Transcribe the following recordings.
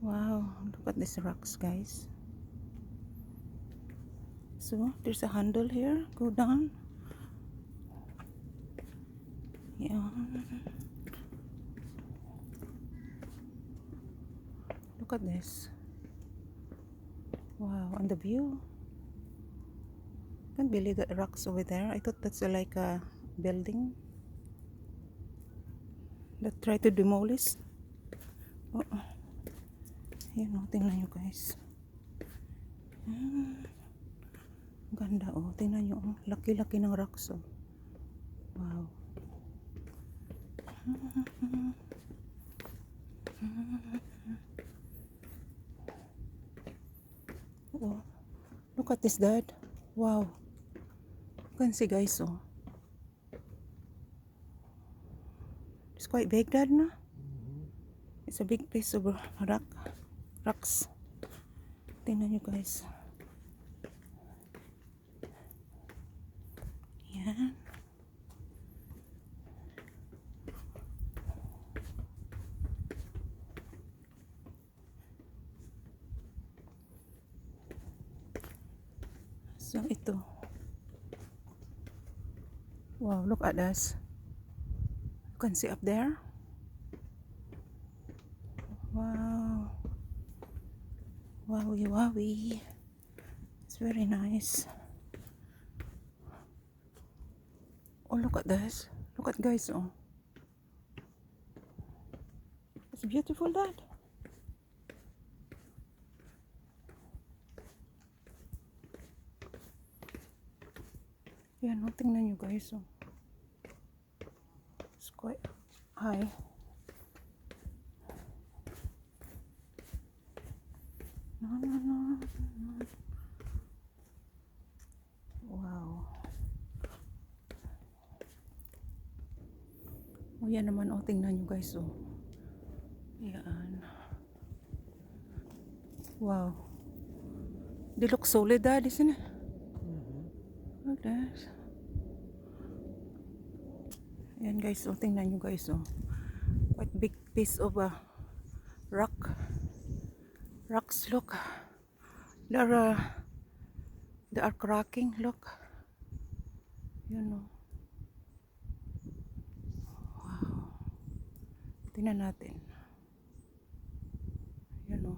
Wow, look at these rocks, guys. So there's a handle here. Go down. Yeah. Look at this. Wow, and the view. Can't believe that rocks over there. I thought that's like a building that tried to demolish. Oh, yun o, tingnan nyo guys. Ganda oh, tingnan nyo oh. Laki-laki ng rocks oh. Wow. Oh, look at this, Dad. Wow. You can see guys oh. It's quite big, Dad, no? It's a big piece of rocks. Tingnan nyo guys. Yan. So ito. Wow, look at us. You can see up there. Wow. Wowie wowie. It's very nice. Oh, look at this. Look at guys oh. It's beautiful, Dad. Yan oh, tingnan nyo guys oh. It's quite high. No. Wow. Oh, yan naman oh, tingnan nyo guys oh. Yan. Wow. They look solid, Dad, isn't it? Look at that. Yan guys oh, tingnan nyo guys oh. Quite big piece of rock. Rocks, look. They are cracking, look. You know. Wow. Tingnan natin. You know.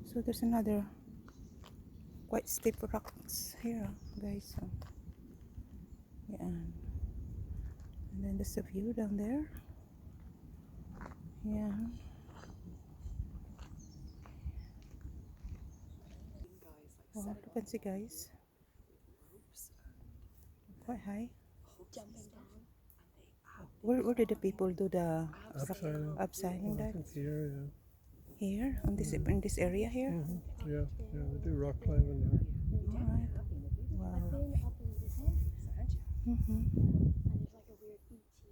So there's another quite steep rocks here, guys. So, yeah. And then there's a view down there. Yeah. Wow, you can see, guys. Quite high. Where did the people do the upsizing that? Here, yeah. Here, on this in this area here. Yeah, they do rock climbing here. Alright. Wow.